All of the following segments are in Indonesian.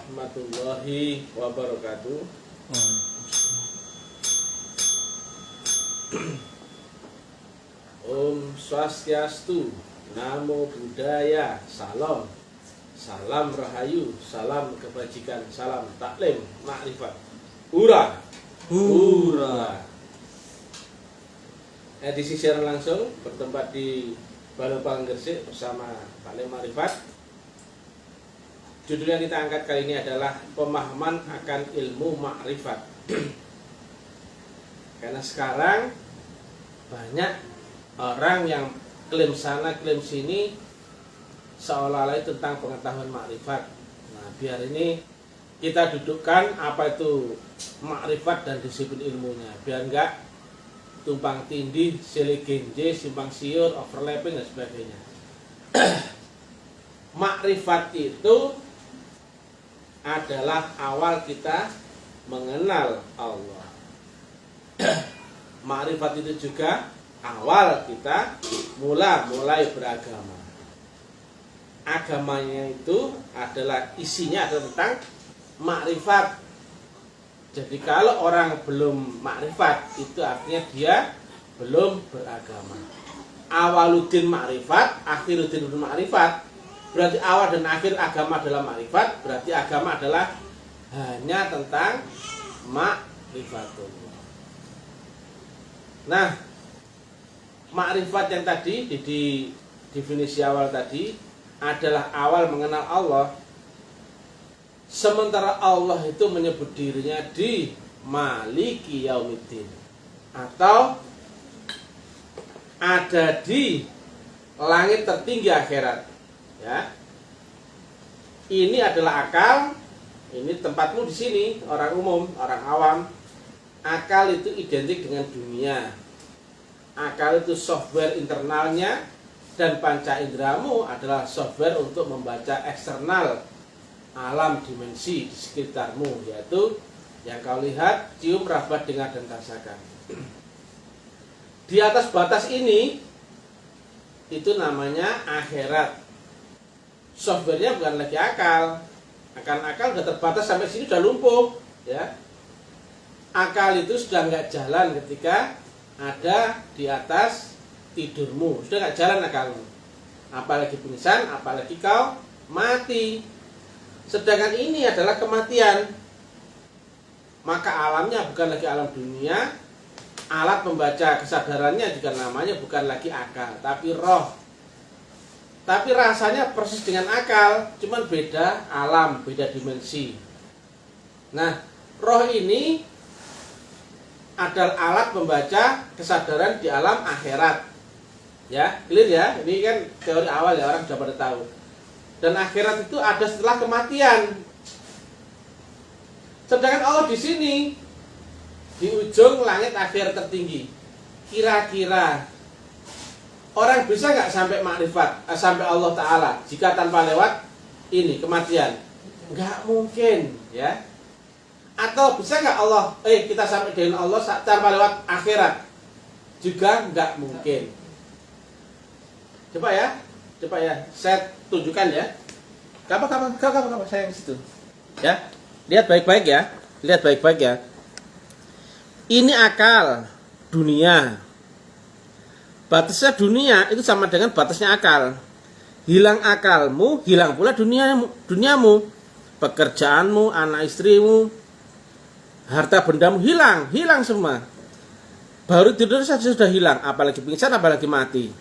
warahmatullahi wabarakatuh. Om Swastiastu, Namo Buddhaya, Salam. Salam Rahayu, salam kebajikan, salam taklim, makrifat. Hura, hura. Edisi siaran langsung bertempat di Balopang Gresik bersama Taklim Makrifat. Judul yang kita angkat kali ini adalah pemahaman akan ilmu makrifat. Karena sekarang banyak orang yang klaim sana klaim sini seolah-olah tentang pengetahuan makrifat. Nah, biar ini kita dudukkan apa itu makrifat dan disiplin ilmunya, biar enggak tumpang tindih, silih genje, simpang siur, overlapping dan sebagainya. Makrifat itu adalah awal kita mengenal Allah. Makrifat itu juga awal kita mulai beragama. Agamanya itu adalah isinya adalah tentang makrifat. Jadi kalau orang belum makrifat itu artinya dia belum beragama. Awaluddin makrifat, akhiruddin makrifat. Berarti awal dan akhir agama adalah makrifat. Berarti agama adalah hanya tentang makrifatullah. Nah, makrifat yang tadi di definisi awal tadi adalah awal mengenal Allah. Sementara Allah itu menyebut dirinya di Maliki Yaumiddin, atau ada di langit tertinggi akhirat. Ya. Ini adalah akal. Ini tempatmu di sini, orang umum, orang awam. Akal itu identik dengan dunia. Akal itu software internalnya, dan panca inderamu adalah software untuk membaca eksternal alam dimensi di sekitarmu, yaitu yang kau lihat, cium, raba, dengar, dan rasakan. Di atas batas ini itu namanya akhirat. Softwarenya bukan lagi akal. Akal udah terbatas sampai sini, udah lumpuh, ya. Akal itu sudah nggak jalan ketika ada di atas tidurmu, sudah nggak jalan akalmu. Apalagi pingsan, apalagi kau mati. Sedangkan ini adalah kematian. Maka alamnya bukan lagi alam dunia. Alat membaca kesadarannya juga namanya bukan lagi akal, tapi roh. Tapi rasanya persis dengan akal, cuman beda alam, beda dimensi. Nah, roh ini adalah alat membaca kesadaran di alam akhirat. Ya, clear ya? Ini kan teori awal ya, orang sudah pada tahu. Dan akhirat itu ada setelah kematian. Sedangkan Allah di sini, di ujung langit akhirat tertinggi. Kira-kira orang bisa nggak sampai makrifat, sampai Allah Ta'ala jika tanpa lewat ini, kematian? Nggak mungkin, ya. Atau bisa nggak kita sampai dengan Allah tanpa lewat akhirat? Juga nggak mungkin. Coba ya, saya tunjukkan ya. Kapa, saya yang situ. Ya, lihat baik-baik ya. Ini akal dunia. Batasnya dunia itu sama dengan batasnya akal. Hilang akalmu, hilang pula duniamu. Pekerjaanmu, anak istrimu, harta bendamu hilang semua. Baru tidur saja sudah hilang, apalagi pingsan, apalagi mati.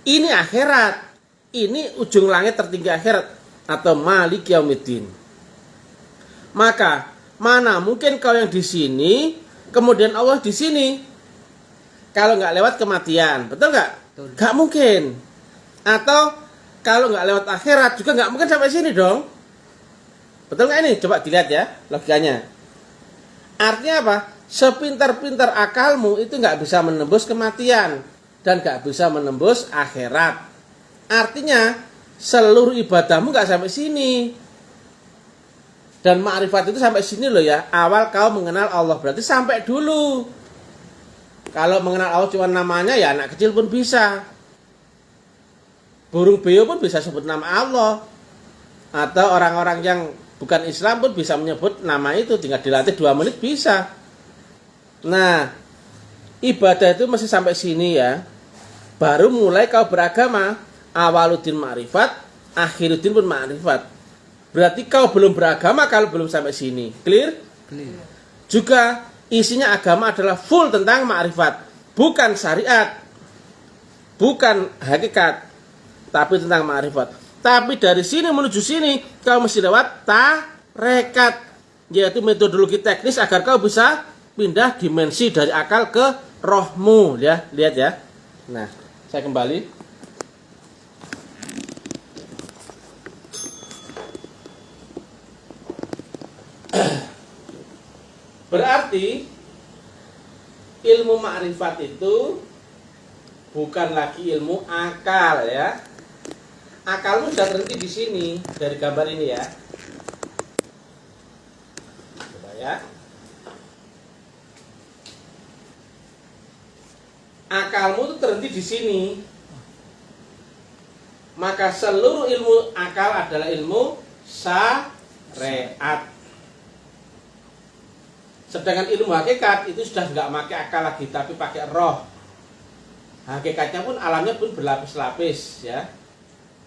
Ini akhirat. Ini ujung langit tertinggi akhirat, atau Maliki Yaumiddin. Maka mana mungkin kau yang di sini, kemudian Allah di sini? Kalau nggak lewat kematian, betul nggak? Nggak mungkin. Atau kalau nggak lewat akhirat juga nggak mungkin sampai sini dong. Betul nggak ini? Coba dilihat ya logikanya. Artinya apa? Sepintar-pintar akalmu itu nggak bisa menembus kematian dan nggak bisa menembus akhirat. Artinya seluruh ibadahmu nggak sampai sini. Dan makrifat itu sampai sini loh ya. Awal kau mengenal Allah, berarti sampai dulu. Kalau mengenal Allah cuma namanya, ya anak kecil pun bisa. Burung beo pun bisa sebut nama Allah. Atau orang-orang yang bukan Islam pun bisa menyebut nama itu, tinggal dilatih 2 menit bisa. Nah, ibadah itu mesti sampai sini ya. Baru mulai kau beragama. Awaluddin ma'rifat, akhiruddin pun ma'rifat. Berarti kau belum beragama kalau belum sampai sini. Clear? Clear. Juga isinya agama adalah full tentang ma'rifat, bukan syariat, bukan hakikat, tapi tentang ma'rifat. Tapi dari sini menuju sini kau mesti lewat tarekat, yaitu metodologi teknis agar kau bisa pindah dimensi dari akal ke rohmu, ya. Lihat ya. Nah, saya kembali. Berarti ilmu ma'rifat itu bukan lagi ilmu akal ya. Akalmu sudah terhenti di sini dari gambar ini ya. Coba ya. Akalmu itu terhenti di sini. Maka seluruh ilmu akal adalah ilmu syariat. Sedangkan ilmu hakikat itu sudah nggak pakai akal lagi, tapi pakai roh. Hakikatnya pun alamnya pun berlapis-lapis ya.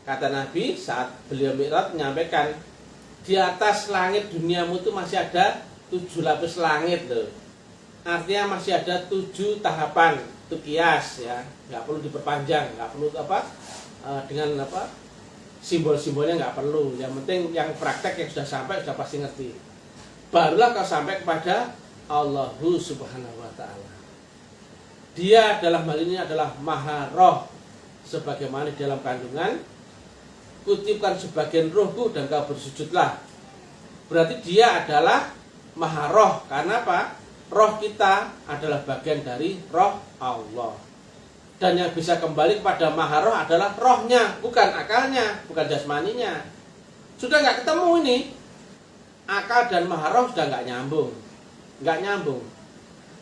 Kata Nabi saat beliau Mi'raj menyampaikan, di atas langit duniamu itu masih ada 7 lapis langit loh. Artinya masih ada 7 tahapan. Itu kias ya, nggak perlu diperpanjang, nggak perlu dengan simbol-simbolnya nggak perlu. Yang penting yang praktek yang sudah sampai sudah pasti ngerti. Barulah kau sampai kepada Allahu Subhanahu wa ta'ala. Dia dalam hal ini adalah Maha Roh, sebagaimana di dalam kandungan, kutipkan sebagian rohku dan kau bersujudlah. Berarti dia adalah Maha Roh. Karena apa? Roh kita adalah bagian dari roh Allah. Dan yang bisa kembali kepada Maha Roh adalah rohnya, bukan akalnya, bukan jasmaninya. Sudah nggak ketemu ini. Akal dan maharoh sudah nggak nyambung.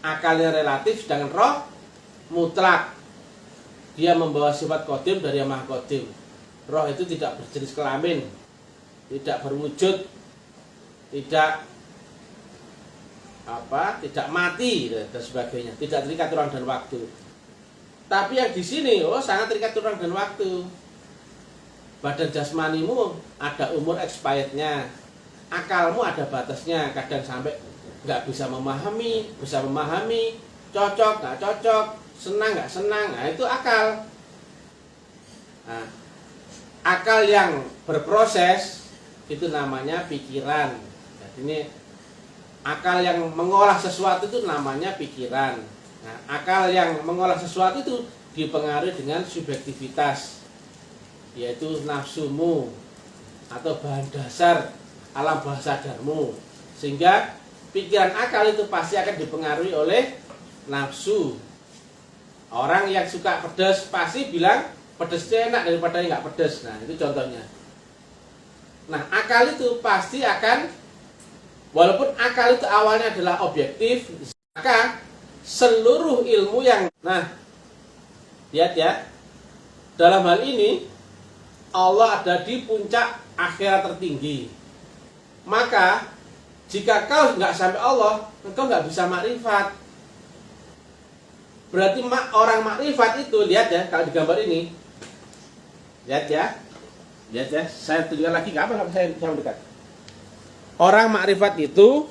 Akalnya relatif, sedangkan roh mutlak. Dia membawa sifat qadim dari yang maha qadim. Roh itu tidak berjenis kelamin, tidak berwujud, tidak mati dan sebagainya, tidak terikat ruang dan waktu. Tapi yang di sini sangat terikat ruang dan waktu. Badan jasmanimu ada umur expirednya. Akalmu ada batasnya, kadang sampai nggak bisa memahami, cocok nggak cocok, senang nggak senang, nah itu akal. Nah, akal yang berproses itu namanya pikiran. Jadi ini akal yang mengolah sesuatu itu namanya pikiran. Nah, akal yang mengolah sesuatu itu dipengaruhi dengan subjektivitas, yaitu nafsumu atau bahan dasar alam bawah sadarmu, sehingga pikiran akal itu pasti akan dipengaruhi oleh nafsu. Orang yang suka pedas pasti bilang pedasnya enak daripada yang nggak pedas. Nah itu contohnya. Nah akal itu pasti akan, walaupun akal itu awalnya adalah objektif, maka seluruh ilmu yang, nah lihat ya, dalam hal ini Allah ada di puncak akhirat tertinggi. Maka jika kau nggak sampai Allah, engkau nggak bisa makrifat. Berarti orang makrifat itu, lihat ya, kalau di gambar ini, lihat ya, saya tunjukkan lagi, nggak apa saya dekat. Orang makrifat itu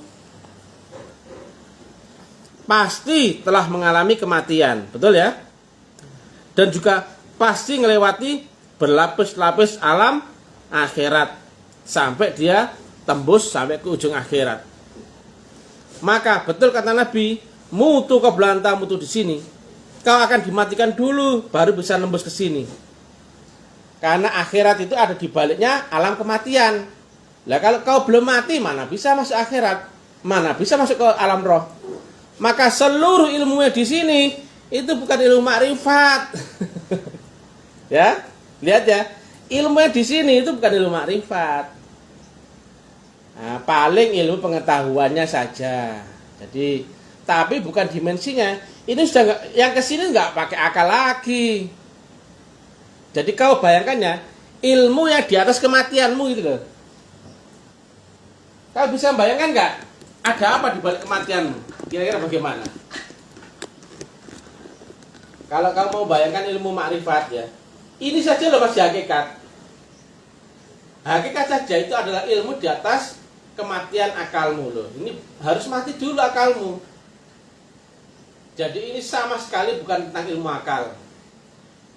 pasti telah mengalami kematian, betul ya? Dan juga pasti melewati berlapis-lapis alam akhirat sampai dia tembus sampai ke ujung akhirat. Maka betul kata Nabi, mutu kau belantah, mutu di sini. Kau akan dimatikan dulu, baru bisa nembus ke sini. Karena akhirat itu ada di baliknya alam kematian. Lah kalau kau belum mati, mana bisa masuk akhirat? Mana bisa masuk ke alam roh? Maka seluruh ilmunya di sini itu bukan ilmu makrifat. Ya, lihat ya, ilmunya di sini itu bukan ilmu makrifat. Nah, paling ilmu pengetahuannya saja. Jadi, tapi bukan dimensinya. Ini sudah gak, yang kesini nggak pakai akal lagi. Jadi kau bayangkannya, ilmu yang di atas kematianmu gitu loh. Kau bisa bayangkan nggak? Ada apa di balik kematianmu? Kira-kira bagaimana? Kalau kamu mau bayangkan ilmu makrifat ya, ini saja loh masih hakikat. Hakikat saja itu adalah ilmu di atas kematian akalmu loh. Ini harus mati dulu akalmu. Jadi ini sama sekali bukan tentang ilmu akal.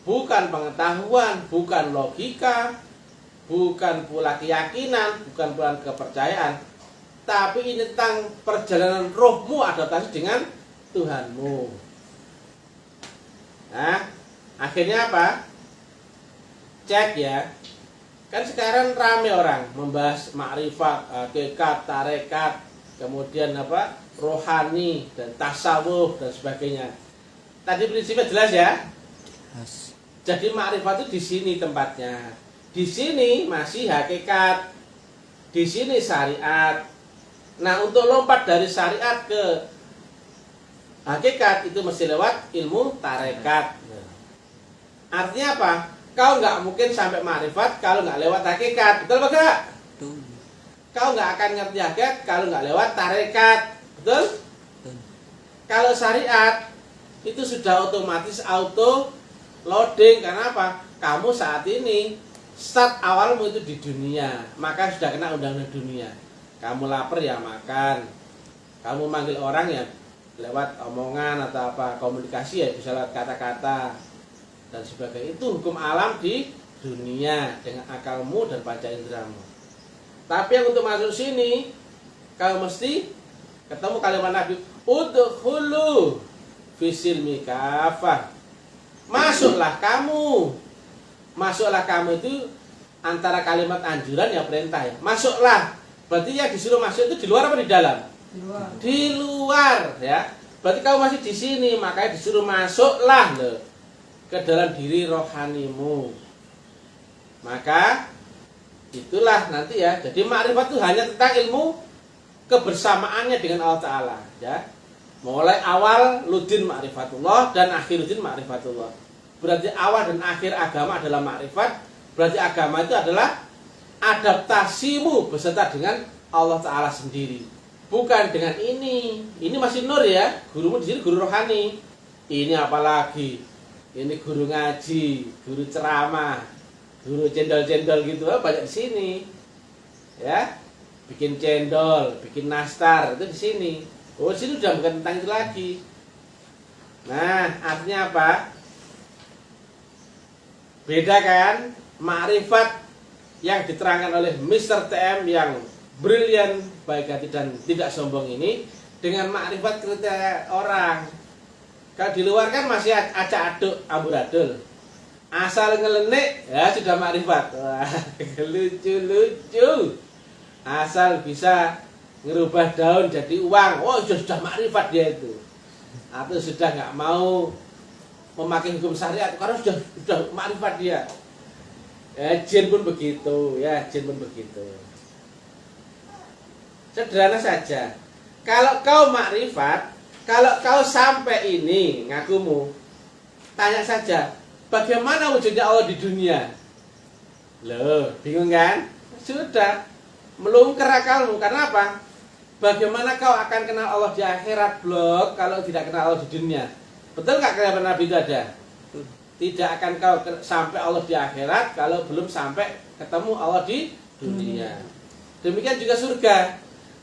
Bukan pengetahuan, bukan logika, bukan pula keyakinan, bukan pula kepercayaan. Tapi ini tentang perjalanan rohmu adaptasi dengan Tuhanmu. Nah, akhirnya apa? Cek ya. Kan sekarang rame orang membahas makrifat, hakikat, tarekat, kemudian apa? Rohani dan tasawuf dan sebagainya. Tadi prinsipnya jelas ya? Yes. Jadi makrifat itu di sini tempatnya. Di sini masih hakikat. Di sini syariat. Nah, untuk lompat dari syariat ke hakikat itu mesti lewat ilmu tarekat. Artinya apa? Kau nggak mungkin sampai makrifat kalau nggak lewat hakikat, betul apa enggak? Betul. Kau nggak akan ngerti hakikat kalau nggak lewat tarekat, betul? Betul. Kalau syariat itu sudah otomatis auto loading. Karena apa? Kamu saat ini start awalmu itu di dunia, maka sudah kena undang-undang dunia. Kamu lapar ya makan. Kamu manggil orang ya lewat omongan atau apa, komunikasi ya bisa lewat kata-kata dan sebagainya. Itu hukum alam di dunia dengan akalmu dan panca inderamu. Tapi yang untuk masuk sini, kau mesti ketemu kalimat Nabi, udkhulu fisilmi kafah. Masuklah kamu. Masuklah kamu itu antara kalimat anjuran ya perintah ya. Masuklah. Berarti yang disuruh masuk itu di luar apa di dalam? Di luar ya. Berarti kamu masih di sini, makanya disuruh masuklah loh ke dalam diri rohanimu. Maka itulah nanti ya. Jadi makrifat itu hanya tentang ilmu kebersamaannya dengan Allah Ta'ala ya. Mulai awal ludin ma'rifatullah dan akhiruddin ma'rifatullah. Berarti awal dan akhir agama adalah makrifat. Berarti agama itu adalah adaptasimu beserta dengan Allah Ta'ala sendiri. Bukan dengan ini. Ini masih nur ya. Gurumu di sini guru rohani. Ini apalagi? Ini guru ngaji, guru ceramah, guru cendol-cendol gitu banyak di sini. Ya. Bikin cendol, bikin nastar itu di sini. Oh, di sini udah bukan tentang itu lagi. Nah, artinya apa? Beda kan? Makrifat yang diterangkan oleh Mr. TM yang brilian, baik hati dan tidak sombong ini dengan makrifat kriteria orang. Kalau di luar kan masih acak aduk amburadul. Asal ngelenik ya sudah makrifat. Wah, lucu-lucu. Asal bisa ngerubah daun jadi uang, oh sudah makrifat dia itu. Atau sudah nggak mau memakai hukum syariat karena sudah makrifat dia. Ya, jin pun begitu, ya jin pun begitu. Sederhana saja. Kalau kau makrifat, kalau kau sampai ini ngakumu, tanya saja, bagaimana wujudnya Allah di dunia? Loh, bingung kan? Sudah, melungker akalmu. Karena apa? Bagaimana kau akan kenal Allah di akhirat blok kalau tidak kenal Allah di dunia? Betul nggak kata Nabi itu ada? Tidak akan kau sampai Allah di akhirat kalau belum sampai ketemu Allah di dunia. Demikian juga surga.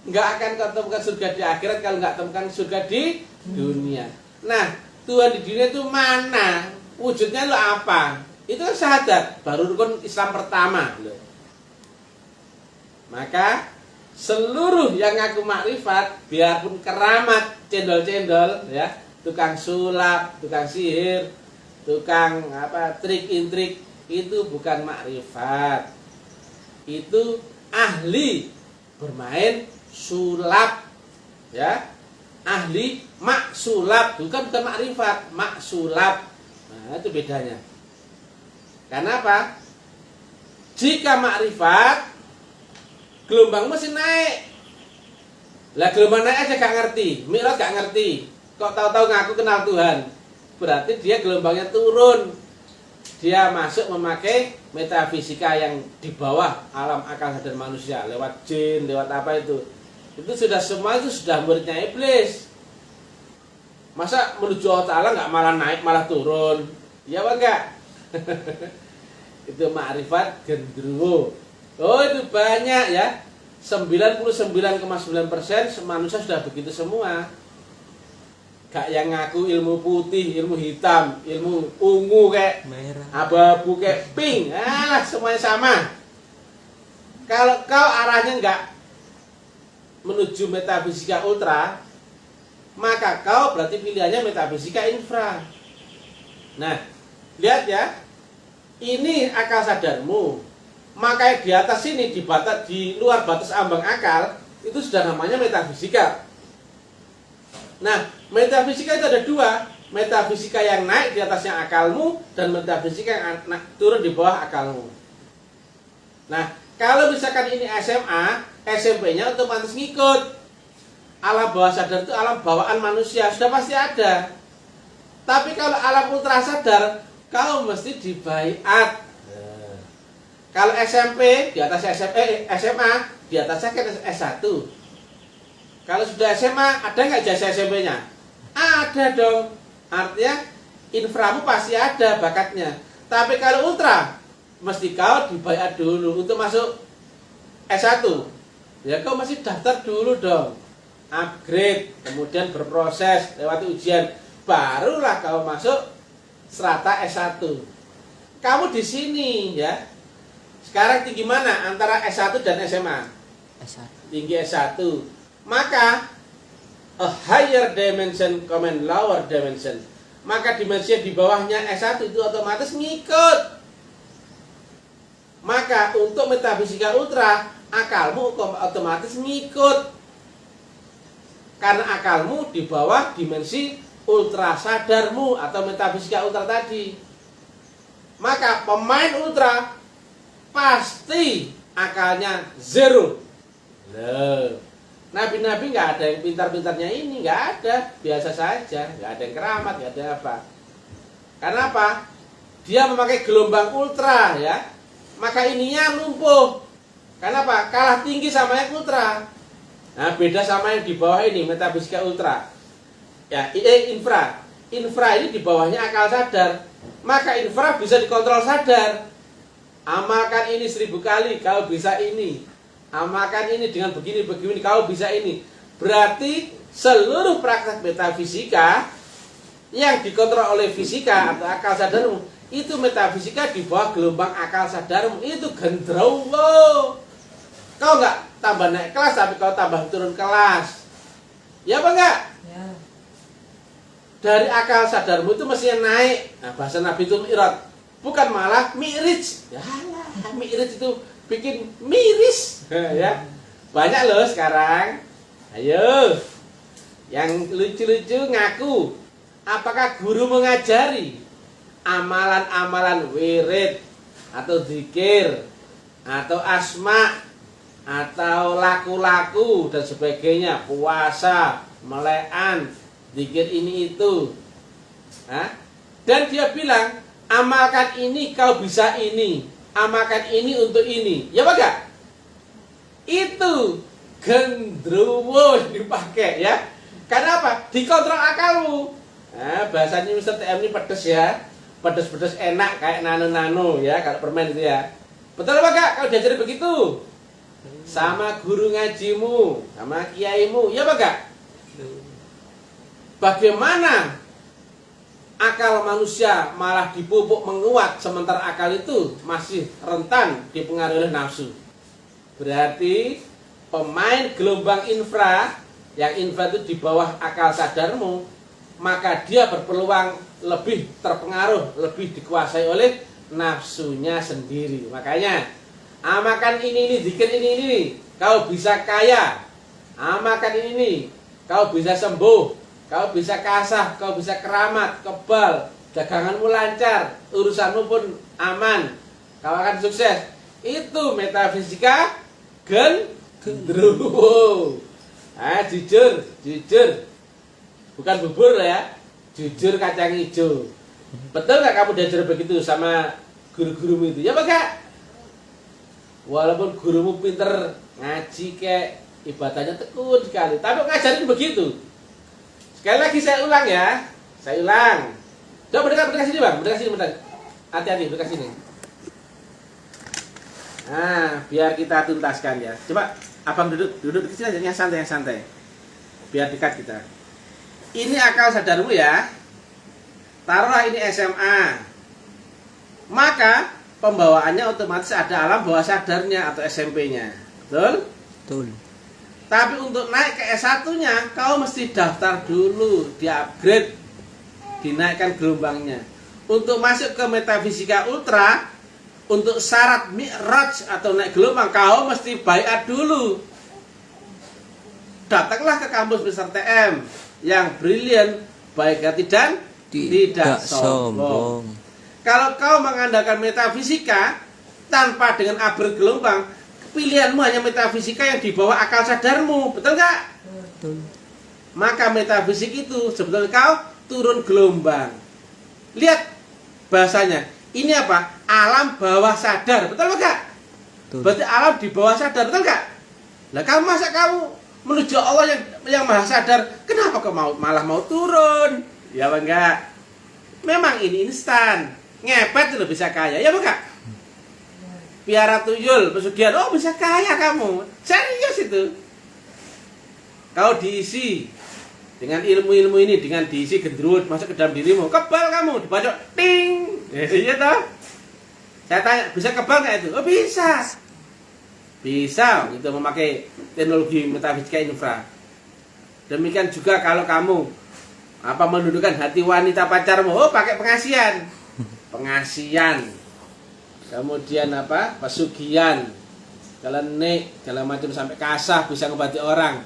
Nggak akan kau temukan surga di akhirat kalau nggak temukan surga di dunia. Nah, Tuhan di dunia itu mana? Wujudnya lo apa? Itu kan syahadat, baru rukun Islam pertama loh. Maka seluruh yang ngaku makrifat, biarpun keramat, cendol-cendol ya, tukang sulap, tukang sihir, tukang apa trik-intrik, itu bukan makrifat. Itu ahli bermain sulap ya, ahli maksulap, bukan makrifat, maksulap. Nah, itu bedanya. Karena apa? Jika makrifat gelombang mesti naik. Lah gelombang naik aja gak ngerti, mi'raj gak ngerti. Kok tahu-tahu ngaku kenal Tuhan. Berarti dia gelombangnya turun. dia masuk memakai metafisika yang di bawah alam akal sadar manusia, lewat jin, lewat apa itu sudah semua itu sudah muridnya iblis. Masa menuju Allah Ta'ala nggak malah naik malah turun? Ya apa enggak? Itu ma'rifat gendruwo. Oh itu banyak ya. 99,9% manusia sudah begitu semua. Gak yang ngaku ilmu putih, ilmu hitam, ilmu ungu kayak merah, abu-abu kayak pink. Alah semuanya sama. Kalau kau arahnya nggak menuju metafisika ultra, maka kau berarti pilihannya metafisika infra. Nah, lihat ya. Ini akal sadarmu. Maka di atas ini di luar batas ambang akal itu sudah namanya metafisika. Nah, metafisika itu ada dua. Metafisika yang naik di atasnya akalmu dan metafisika yang turun di bawah akalmu. Nah, kalau misalkan ini SMA, SMP-nya otomatis ngikut. Alam bawah sadar itu alam bawaan manusia, sudah pasti ada. Tapi kalau alam ultra sadar, kau mesti dibaiat. Kalau SMP, di atas SMA, di atasnya kan S1. Kalau sudah SMA, ada nggak jasa SMP-nya? Ada dong. Artinya, inframu pasti ada bakatnya. Tapi kalau ultra, mesti kau dibaiat dulu untuk masuk S1. Ya kau masih daftar dulu dong. Upgrade, kemudian berproses, lewati ujian. Barulah kau masuk strata S1. Kamu di sini ya. Sekarang tinggi mana antara S1 dan SMA? S1. Tinggi S1. Maka a higher dimension comment lower dimension. Maka dimensi di bawahnya S1 itu otomatis ngikut. Maka untuk metafisika ultra, akalmu otomatis ngikut. Karena akalmu di bawah dimensi ultra sadarmu atau metafisika ultra tadi. Maka pemain ultra pasti akalnya zero. Loh, nabi-nabi nggak ada yang pintar-pintarnya ini, nggak ada, biasa saja, nggak ada yang keramat, nggak ada apa. Karena apa? Dia memakai gelombang ultra ya, maka ininya lumpuh. Karena apa? Kalah tinggi sama yang ultra. Nah, beda sama yang di bawah ini, metafisika ultra. Ya, infra. Infra ini di bawahnya akal sadar. Maka infra bisa dikontrol sadar. Amalkan ini 1000 kali, kau bisa ini. Amalkan ini dengan begini-begini, kau bisa ini. Berarti seluruh praktek metafisika yang dikontrol oleh fisika atau akal sadarmu, itu metafisika di bawah gelombang akal sadarmu. Itu gendrowo. Kau nggak tambah naik kelas, tapi kau tambah turun kelas. Ya apa enggak? Ya. Dari akal sadarmu itu mestinya naik. Nah, bahasa Nabi itu mi'raj. Bukan malah mi'rij. Ya lah, mi'rij itu bikin miris. Ya. Banyak loh sekarang. Ayo. Yang lucu-lucu ngaku. Apakah guru mengajari amalan-amalan wirid atau zikir atau asma atau laku-laku dan sebagainya, puasa, melean, zikir ini itu. Hah? Dan dia bilang, amalkan ini kau bisa ini, amalkan ini untuk ini. Ya enggak? Itu gendruwo dipakai ya. Karena apa? Dikontrol akalmu. Nah, bahasanya Mr. TM ini pedes ya. Pedes-pedes enak kayak nano-nano ya, kalau permen itu ya. Betul apa enggak kalau diajari begitu? Sama guru ngajimu, sama kiaimu, ya apa enggak? Bagaimana akal manusia malah dipupuk menguat, sementara akal itu masih rentan dipengaruhi oleh nafsu. Berarti pemain gelombang infra, yang infra itu di bawah akal sadarmu, maka dia berpeluang lebih terpengaruh, lebih dikuasai oleh nafsunya sendiri. Makanya amalkan ini, zikir ini, kau bisa kaya. Amalkan ini, kau bisa sembuh, kau bisa kasah, kau bisa keramat, kebal, daganganmu lancar, urusanmu pun aman, kau akan sukses. Itu metafisika gendruwo. Ah, jujur, bukan bubur ya, jujur kacang hijau. Betul nggak kamu diajar begitu sama guru-gurumu itu? Ya Pak Kak? Walaupun gurumu pinter ngaji kayak ibadahnya tekun sekali, tapi ngajarin begitu. Sekali lagi saya ulang ya, saya ulang. Coba mendekat sini bang, mendekat sini, hati-hati mendekat sini. Nah, biar kita tuntaskan ya. Coba abang duduk di sini aja, yang santai, biar dekat kita. Ini akal sadarmu ya. Taruhlah ini SMA. Maka pembawaannya otomatis ada alam bawah sadarnya atau SMP-nya. Betul? Betul. Tapi untuk naik ke S1-nya, kau mesti daftar dulu, di-upgrade, dinaikkan gelombangnya. Untuk masuk ke metafisika ultra, untuk syarat mi'raj atau naik gelombang, kau mesti baiat dulu. Datanglah ke kampus Mr. TM yang brilian, baik hati dan tidak sombong. Kalau kau mengandalkan metafisika tanpa dengan upgrade gelombang, pilihanmu hanya metafisika yang di bawah akal sadarmu, betul nggak? Betul. Maka metafisik itu sebetulnya kau turun gelombang. Lihat bahasanya. Ini apa? Alam bawah sadar, betul nggak? Berarti alam di bawah sadar, betul nggak? Nah, masa kamu menuju Allah yang maha sadar, kenapa kau malah mau turun? Ya apa enggak? Memang ini instan. Ngepet itu bisa kaya, ya enggak? Piara tuyul, pesugihan, oh bisa kaya kamu. Serius itu. Kau diisi dengan ilmu-ilmu ini, dengan diisi gendrut masuk ke dalam dirimu, kebal kamu, dibacok ting. Iya toh? Saya tanya, bisa kebal nggak itu? Oh bisa. Bisa, itu memakai teknologi metafisika infra. Demikian juga kalau kamu menundukkan hati wanita pacarmu, oh pakai pengasian. Kemudian pesugihan, kelenik, segala macam sampai kasah bisa ngobati orang.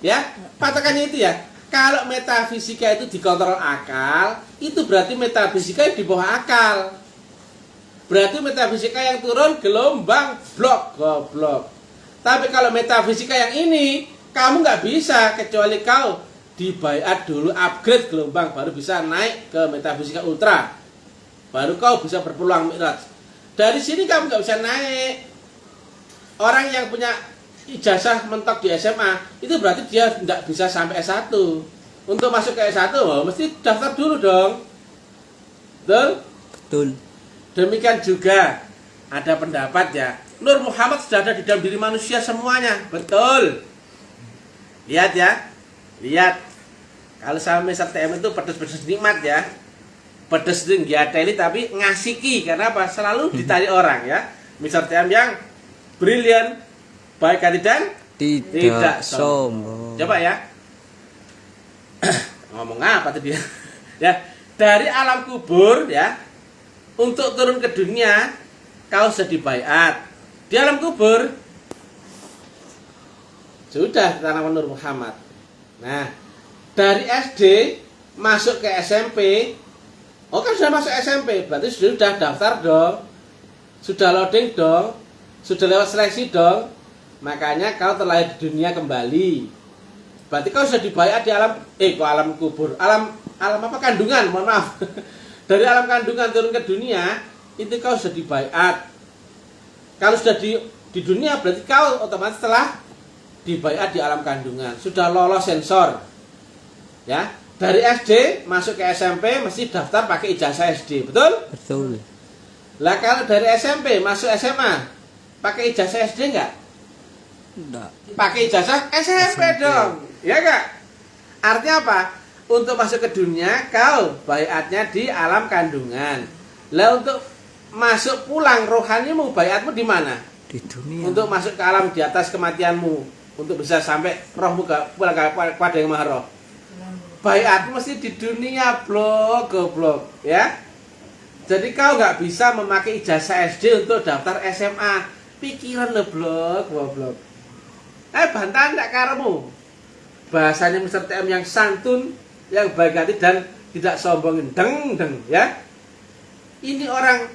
Ya, patokannya itu ya. Kalau metafisika itu dikontrol akal, itu berarti metafisika yang di bawah akal. Berarti metafisika yang turun gelombang goblok. Tapi kalau metafisika yang ini, kamu nggak bisa kecuali kau dibaiat dulu, upgrade gelombang, baru bisa naik ke metafisika ultra. Baru kau bisa berpeluang mi'raj. Dari sini kamu nggak bisa naik. Orang yang punya ijazah mentok di SMA, itu berarti dia nggak bisa sampai S1. Untuk masuk ke S1, mesti daftar dulu dong. Betul? Betul. Demikian juga ada pendapat ya, Nur Muhammad sudah ada di dalam diri manusia semuanya. Betul. Lihat ya. Lihat. Kalau sama Mr. TM itu pedes-pedes nikmat ya. Pedes itu ngiateli tapi ngasiki. Karena apa? Selalu ditarik orang ya. Mr. TM yang brilian, baik hati dan tidak sombong. Coba ya. Ngomong apa tadi? Ya, dari alam kubur ya, untuk turun ke dunia kau sudah dibaiat. Di alam kubur sudah tanah Nur Muhammad. Nah, dari SD masuk ke SMP, oh kan sudah masuk SMP, berarti sudah daftar dong, sudah loading dong, sudah lewat seleksi dong. Makanya kau terlahir di dunia kembali. Berarti kau sudah dibaiat di alam kubur, alam apa kandungan, mohon maaf. Dari alam kandungan turun ke dunia, itu kau sudah dibaiat. Kalau sudah di dunia, berarti kau otomatis telah dibaiat di alam kandungan, sudah lolos sensor. Ya, dari SD masuk ke SMP mesti daftar pakai ijazah SD, betul? Betul. Lah kalau dari SMP masuk SMA pakai ijazah SD enggak? Enggak. Pakai ijazah SMP dong. Ya enggak? Artinya apa? Untuk masuk ke dunia kau baiatnya di alam kandungan. Lah untuk masuk pulang rohanimu, baiatmu di mana? Di dunia. Untuk masuk ke alam di atas kematianmu, untuk bisa sampai rohmu pulang kepada yang maha roh. Baiatmu mesti di dunia, goblok ya. Jadi kau nggak bisa memakai ijazah SD untuk daftar SMA. Pikiran lo goblok. Bantahan tak karemu. Bahasanya Mr. TM yang santun, yang baik hati dan tidak sombongin, deng ya. Ini orang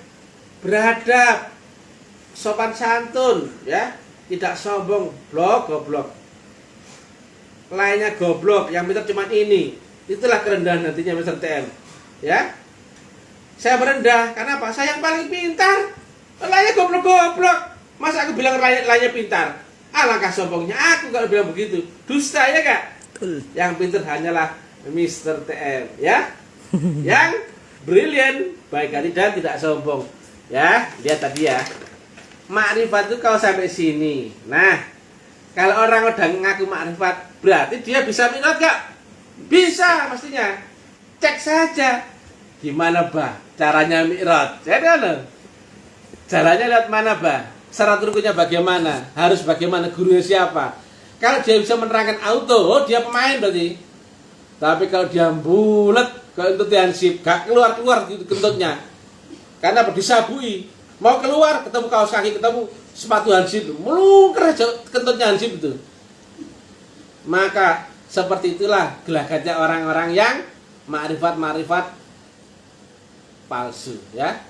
beradab, sopan santun ya, tidak sombong, goblok. Lainnya goblok, yang pintar cuma ini. Itulah kerendahan hatinya Mr. TM. Ya. saya merendah. Karena apa? Saya yang paling pintar. Lainnya goblok-goblok. Masa aku bilang lainnya pintar? Alangkah sombongnya aku kalau bilang begitu. Dusta ya kak? Betul. Yang pintar hanyalah Mr. TM ya. Yang brilian, baik hati dan tidak sombong. Ya, lihat tadi ya. Makrifat itu kalau sampai sini. Nah, kalau orang udah ngaku makrifat, berarti dia bisa mi'raj gak? Bisa pastinya. Cek saja. Gimana bah caranya mi'raj? Jadi caranya lihat mana bah? Syarat rukunnya bagaimana? Harus bagaimana? Gurunya siapa? Kalau dia bisa menerangkan auto, oh dia pemain berarti. Tapi kalau dia bulet, kalau itu hansip, gak keluar gitu kentutnya. Karena disabui. Mau keluar, ketemu kaos kaki, ketemu sepatu hansip, melungker aja kentutnya hansip itu. Maka seperti itulah gelagatnya orang-orang yang makrifat palsu ya.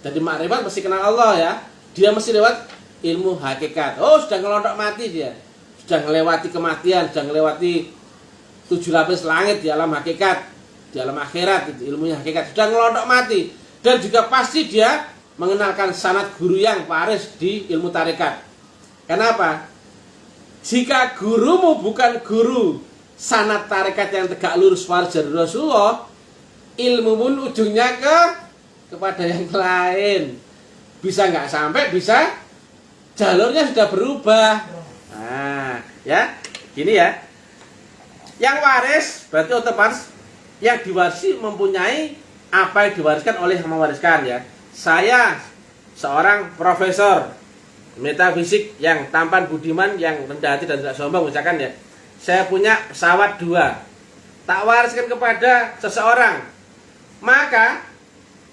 Jadi makrifat mesti kenal Allah ya. Dia mesti lewat ilmu hakikat. Oh, sudah ngelontok mati dia. Sudah melewati kematian, sudah melewati 7 lapis langit di alam hakikat, di alam akhirat itu ilmunya hakikat. Sudah ngelontok mati. Dan juga pasti dia mengenalkan sanad guru yang waris di ilmu tarekat. Kenapa? Jika gurumu bukan guru sanad tarekat yang tegak lurus waris dari Rasulullah, ilmu pun ujungnya kepada yang lain. Bisa nggak sampai, bisa jalurnya sudah berubah. Nah, ya, gini ya. Yang waris berarti otomatis yang diwarisi mempunyai apa yang diwariskan oleh yang mewariskan ya. Saya seorang profesor metafisik yang tampan budiman, yang rendah hati dan tidak sombong misalkan ya. Saya punya pesawat 2. Tak wariskan kepada seseorang. Maka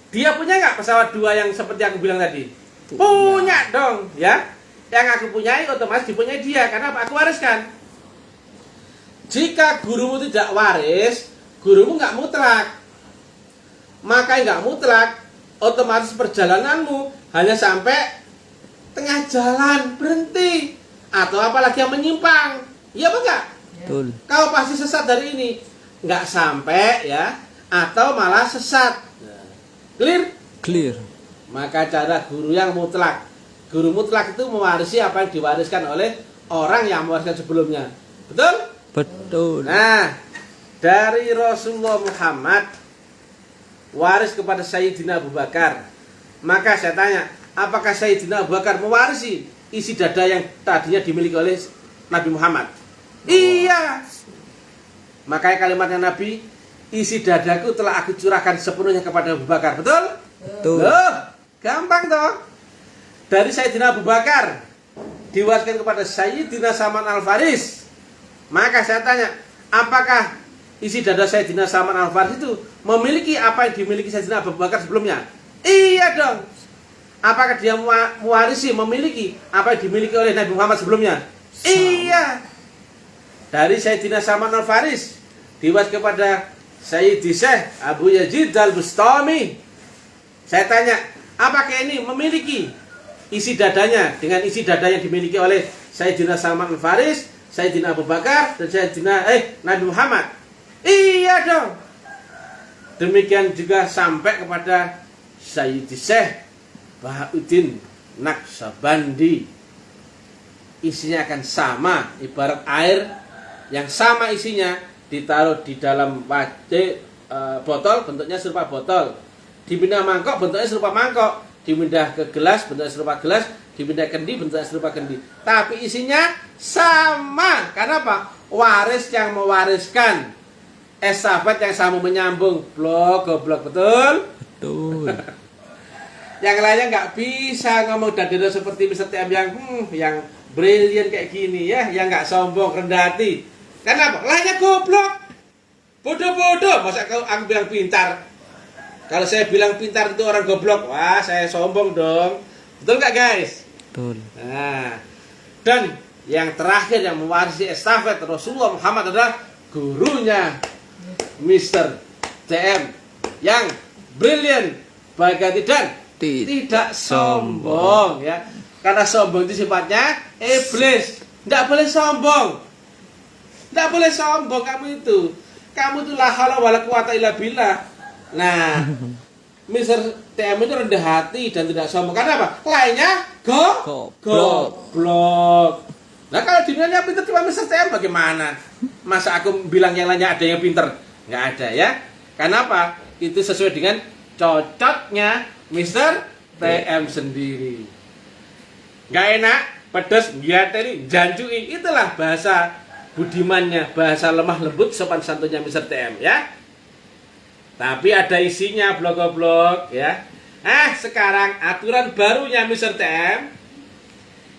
dia punya nggak pesawat 2 yang seperti aku bilang tadi? Punya dong, ya. Yang aku punyai otomatis dipunyai dia. Karena apa? Aku wariskan. Jika gurumu tidak waris, gurumu nggak mutlak. Maka nggak mutlak, otomatis perjalananmu hanya sampai tengah jalan, berhenti. Atau apalagi yang menyimpang. Iya apa enggak? Betul. Kau pasti sesat dari ini. Nggak sampai ya. Atau malah sesat. Clear? Clear. Maka cara guru yang mutlak. Guru mutlak itu mewarisi apa yang diwariskan oleh orang yang mewariskan sebelumnya. Betul? Betul. Nah, dari Rasulullah Muhammad waris kepada Sayyidina Abu Bakar. Maka saya tanya, apakah Sayyidina Abu Bakar mewarisi isi dada yang tadinya dimiliki oleh Nabi Muhammad? Iya. Makanya kalimatnya Nabi, isi dadaku telah aku curahkan sepenuhnya kepada Abu Bakar. Betul? Betul. Loh, gampang toh. Dari Sayyidina Abu Bakar diwariskan kepada Sayyidina Salman Al-Faris. Maka saya tanya, apakah isi dada Sayyidina Salman Al-Faris itu memiliki apa yang dimiliki Sayyidina Abu Bakar sebelumnya? Iya dong. Apakah dia mewarisi, memiliki apa yang dimiliki oleh Nabi Muhammad sebelumnya? Iya. Dari Sayyidina Salman Al-Faris diwariskan kepada Sayyidi Syekh Abu Yazid Al-Bustami. Saya tanya, apakah ini memiliki isi dadanya dengan isi dada yang dimiliki oleh Sayyidina Salman Al-Faris, Sayyidina Abu Bakar, dan Sayyidina Nabi Muhammad? Iya dong. Demikian juga sampai kepada Sayyidi Syekh Bahauddin Naqsyabandi. Isinya akan sama, ibarat air yang sama isinya ditaruh di dalam botol, bentuknya serupa botol. Dipindah mangkok, bentuknya serupa mangkok. Dipindah ke gelas, bentuknya serupa gelas. Dipindah kendi, bentuknya serupa kendi. Tapi isinya sama. Karena apa? Waris yang mewariskan. Estafet yang sama menyambung. Goblok, betul? Betul. Yang lainnya nggak bisa ngomong dada seperti Mr. TM yang brilian kayak gini ya. Yang nggak sombong, rendah hati. Kenapa? Lainnya goblok. Bodoh-bodoh. Masa aku bilang pintar? Kalau saya bilang pintar itu orang goblok, wah saya sombong dong. Betul nggak guys? Betul. Nah, dan yang terakhir yang mewarisi estafet Rasulullah Muhammad adalah gurunya Mr. TM yang brilian, baik hati dan tidak sombong ya. Karena sombong itu sifatnya iblis. Tidak boleh sombong. Tidak boleh sombong kamu itu. Kamu itu la haula wala quwata illa billah. Nah, Mr. TM itu rendah hati dan tidak sombong. Karena apa? Lainnya goblok. Nah kalau dinilainya pinter cuma Mr. TM bagaimana? Masa aku bilang yang lainnya ada yang pinter? Nggak ada ya. Karena apa? Itu sesuai dengan cocoknya Mr. TM sendiri. Nggak enak, pedes, ngiateri, janjui. Itulah bahasa budimannya, bahasa lemah lembut sopan santunnya Mr. TM ya. Tapi ada isinya blog-blog ya. Sekarang aturan barunya Mr. TM.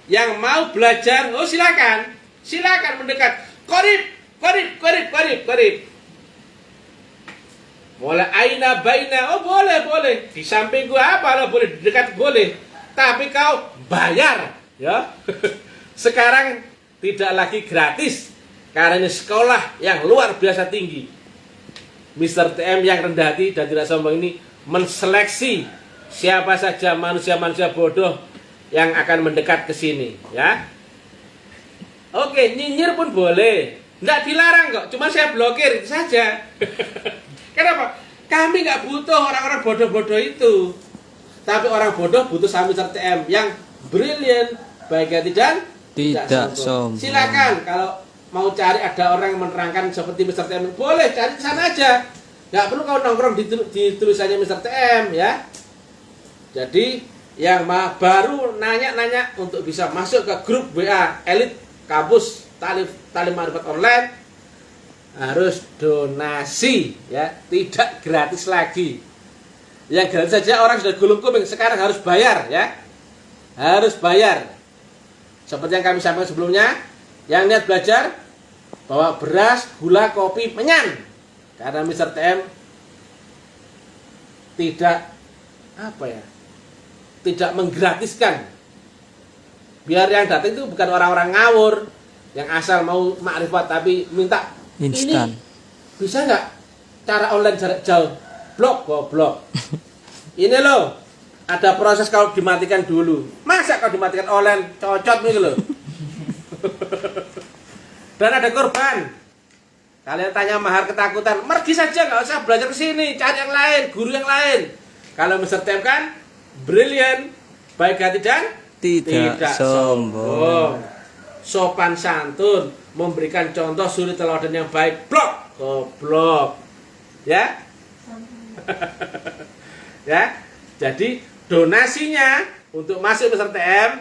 Yang mau belajar, silakan. Silakan mendekat. Korib. Mulai aina baina, boleh. Di samping gua apa lo boleh, di dekat boleh. Tapi kau bayar ya. Sekarang tidak lagi gratis. Karena ini sekolah yang luar biasa tinggi. Mr. TM yang rendah hati dan tidak sombong ini menseleksi siapa saja manusia-manusia bodoh yang akan mendekat ke sini ya. Oke, nyinyir pun boleh. Nggak dilarang kok, cuma saya blokir saja. Kenapa? Kami nggak butuh orang-orang bodoh-bodoh itu. Tapi orang bodoh butuh sama Mr. TM yang brilian, baik hati dan tidak sombong. Silakan kalau mau cari ada orang yang menerangkan seperti Mr. TM, boleh cari di sana aja. Nggak perlu kau nongkrong di tulisannya Mr. TM ya. Jadi yang baru nanya-nanya untuk bisa masuk ke grup WA elit kampus Talim Ma'rifat Online harus donasi ya, tidak gratis lagi. Yang gratis saja orang sudah gulung-gulung, sekarang harus bayar ya. Harus bayar. Seperti yang kami sampaikan sebelumnya, yang niat belajar bawa beras, gula, kopi, menyan. Karena Mr. TM tidak menggratiskan. Biar yang datang itu bukan orang-orang ngawur yang asal mau makrifat tapi minta instan. Ini bisa nggak cara online jarak jauh? Goblok. Ini loh, ada proses kalau dimatikan dulu. Masa kalau dimatikan online cocot nih loh. Dan ada korban. Kalian tanya mahar ketakutan, pergi saja, nggak usah belajar ke sini, cari yang lain, guru yang lain. Kalau Mr. TM kan brilian, baik hati dan tidak sombong. Sopan santun, memberikan contoh suri teladan yang baik. Goblok. Ya. Ya. Jadi donasinya untuk masuk Mr. TM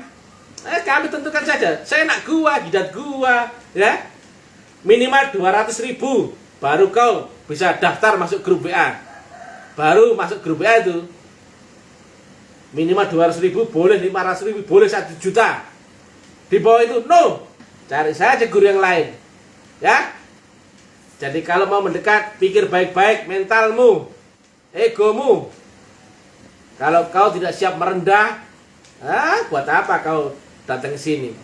kami tentukan saja. Saya nak gua, jidat gua, ya. Minimal 200.000 baru kau bisa daftar masuk grup WA. Baru masuk grup WA itu. Minimal 200.000, boleh 500.000, boleh 1 juta. Di bawah itu no. Cari saja guru yang lain. Ya. Jadi kalau mau mendekat, pikir baik-baik mentalmu, egomu. Kalau kau tidak siap merendah, buat apa kau datang ke sini?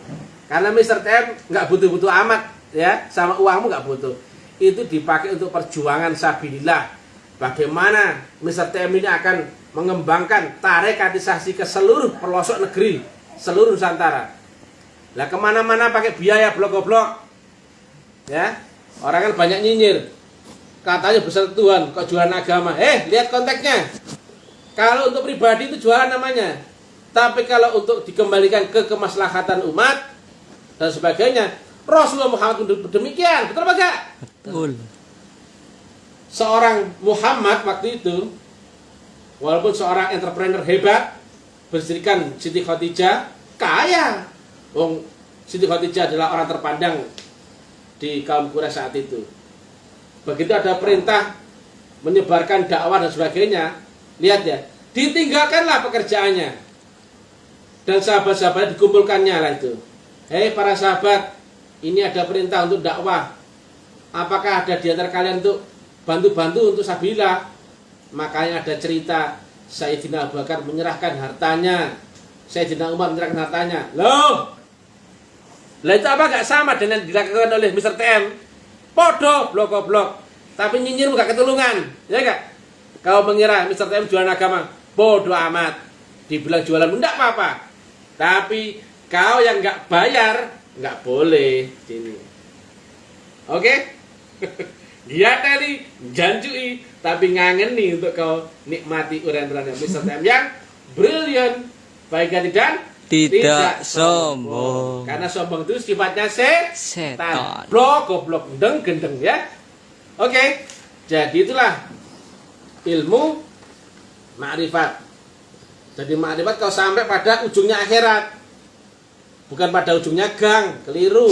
Karena Mr. TM nggak butuh-butuh amat, ya, sama uangmu nggak butuh. Itu dipakai untuk perjuangan sabilillah. Bagaimana Mr. TM ini akan mengembangkan tarekatisasi ke seluruh pelosok negeri, seluruh Nusantara. Lah kemana-mana pakai biaya blok-blok, ya. Orang kan banyak nyinyir, katanya besar Tuhan, kok jualan agama? Lihat konteksnya. Kalau untuk pribadi itu jualan namanya. Tapi kalau untuk dikembalikan ke kemaslahatan umat dan sebagainya, Rasulullah Muhammad demikian, betul apa enggak? Betul. Seorang Muhammad waktu itu, walaupun seorang entrepreneur hebat, berdirikan Siti Khadijah, kaya. Siti Khadijah adalah orang terpandang di kaum Quraisy saat itu. Begitu ada perintah menyebarkan dakwah dan sebagainya, lihat ya, ditinggalkanlah pekerjaannya. Dan sahabat-sahabat dikumpulkannya lah itu. Para sahabat, ini ada perintah untuk dakwah. Apakah ada di antara kalian untuk bantu-bantu untuk sabilillah? Makanya ada cerita Sayyidina Abu Bakar menyerahkan hartanya, Sayyidina Umar menyerahkan hartanya. Loh, lah itu apa gak sama dengan dilakukan oleh Mr. TM? Podo, blok-blok. Tapi nyinyir gak ketulungan, ya gak? Kau mengira Mr. TM jualan agama, bodoh amat. Dibilang jualan enggak apa-apa. Tapi kau yang gak bayar, gak boleh. Oke? Giateli, janjui, tapi ngangeni untuk kau nikmati uran-uran yang Mr. TM yang brilliant, baik hati dan Tidak sombong. Karena sombong itu sifatnya Setan. Blok, goblok, gendeng ya. Oke, jadi itulah ilmu ma'rifat. Jadi ma'rifat kau sampai pada ujungnya akhirat, bukan pada ujungnya gang, keliru.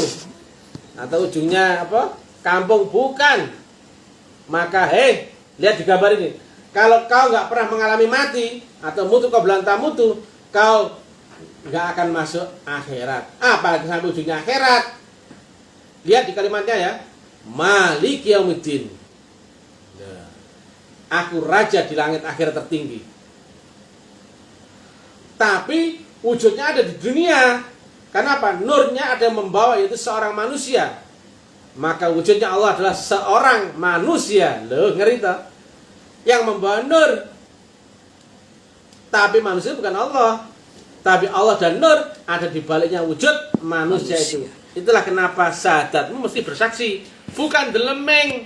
Atau ujungnya apa? Kampung, bukan. Maka lihat di gambar ini. Kalau kau nggak pernah mengalami mati atau mutu kau belantah mutu, kau nggak akan masuk akhirat. Apalagi sampai ujungnya akhirat. Lihat di kalimatnya ya. Malik Yaumiddin. Nah, aku raja di langit akhirat tertinggi. Tapi wujudnya ada di dunia. Kenapa? Nurnya ada yang membawa, yaitu seorang manusia. Maka wujudnya Allah adalah seorang manusia. Loh, ngeri toh? Yang membawa nur. Tapi manusia bukan Allah. Tapi Allah dan nur ada di baliknya wujud manusia itu. Itulah kenapa syahadatmu mesti bersaksi. Bukan delemeng.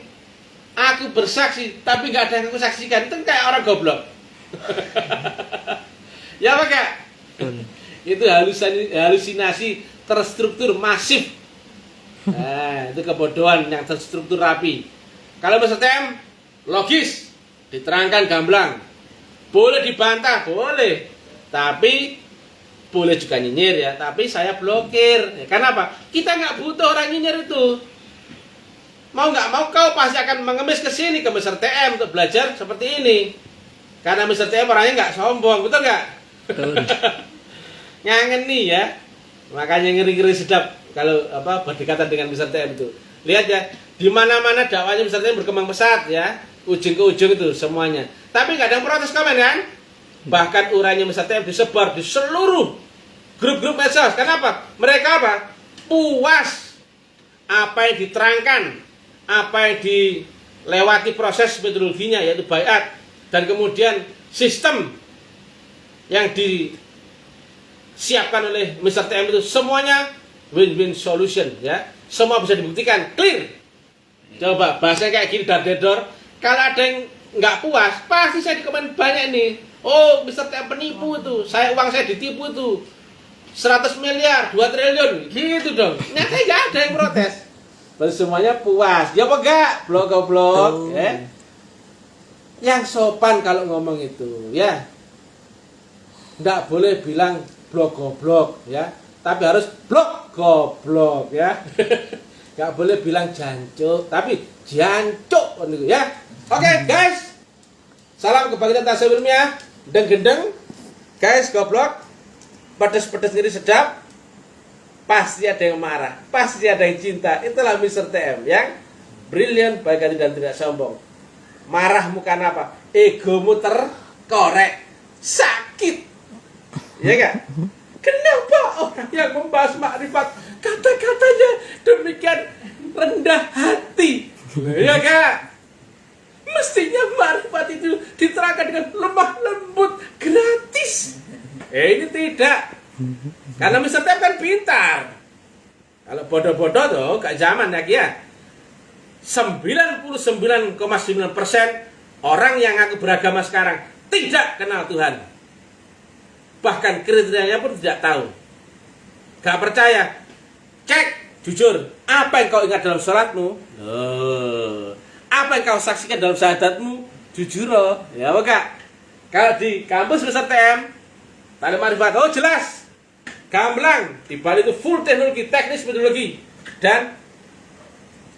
Aku bersaksi, tapi gak ada yang aku saksikan. Itu kayak orang goblok. Ya apa kak? Itu halusinasi terstruktur masif. Nah, itu kebodohan yang terstruktur rapi. Kalau Mr. TM logis, diterangkan gamblang. Boleh dibantah, boleh. Tapi boleh juga nyinyir ya. Tapi saya blokir. Ya, kenapa? Kita nggak butuh orang nyinyir itu. Mau nggak mau kau pasti akan mengemis ke sini ke Mr. TM untuk belajar seperti ini. Karena Mr. TM orangnya nggak sombong, betul nggak? Ngangeni ya. Makanya ngeri-ngeri sedap kalau berdekatan dengan Mr. TM itu. Lihat ya, di mana-mana dakwahnya Mr. TM berkembang pesat ya, ujung ke ujung itu semuanya. Tapi nggak ada yang protes komen kan? Bahkan urainya Mr. TM disebar di seluruh grup-grup medsos. Kenapa? Mereka apa? Puas apa yang diterangkan, apa yang dilewati proses metodologinya, yaitu baiat, dan kemudian sistem yang disiapkan oleh Mr. TM itu semuanya win-win solution ya. Semua bisa dibuktikan clear. Coba bahasanya kayak gini dar-dedor. Kalau ada yang nggak puas, pasti saya dikomen banyak nih. Oh, Mr. TM penipu tuh. Uang saya ditipu tuh. 100 miliar, 2 triliun. Gitu dong. Nyata nggak ada yang protes. Terus semuanya puas. Ya apa enggak? Blok-blok ya. Yang sopan kalau ngomong itu ya. Nggak boleh bilang blok goblok ya. Tapi harus blok goblok ya. Nggak boleh bilang jancuk, tapi jancuk ya. Oke, guys. Salam kebangkitan tasawuf ilmiah. Gendeng guys, goblok. Pedes-pedes ini sedap. Pasti ada yang marah, pasti ada yang cinta. Itulah Mr. TM yang brilliant, baik hati dan tidak sombong. Marahmu karena apa? Egomu terkorek, sakit. Ya enggak? Kenapa orang yang membahas makrifat kata-katanya demikian rendah hati? Ya enggak? Mestinya makrifat itu diterangkan dengan lemah lembut, gratis. Ini tidak. Karena Mr. TM kan pintar. Kalau bodoh-bodoh tuh gak zaman lagi ya. 99,9% orang yang ngaku beragama sekarang tidak kenal Tuhan. Bahkan kriterianya pun tidak tahu. Gak percaya. Cek, jujur, apa yang kau ingat dalam sholatmu? Apa yang kau saksikan dalam syahadatmu? Jujur loh. Ya enggak? Kalau di kampus Mr. TM Taklim Ma'rifat, oh jelas, gamblang, di balik itu full teknologi, teknis metodologi, dan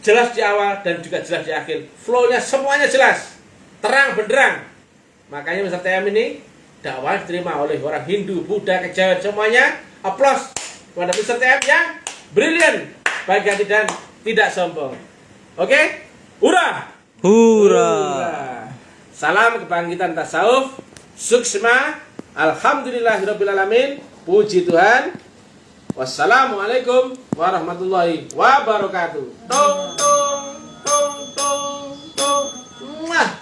jelas di awal dan juga jelas di akhir. Flow-nya semuanya jelas, terang benderang. Makanya Mr. TM ini dakwah diterima oleh orang Hindu, Buddha, kejawen, semuanya aplaus kepada Mr. TM yang brilliant, baik hati dan tidak sombong. Oke? Hurra! Hurra! Salam kebangkitan tasawuf, suksma. Alhamdulillahirrabbilalamin. Puji Tuhan. Wassalamualaikum warahmatullahi wabarakatuh. Tong tong tong tong tong. Mwah.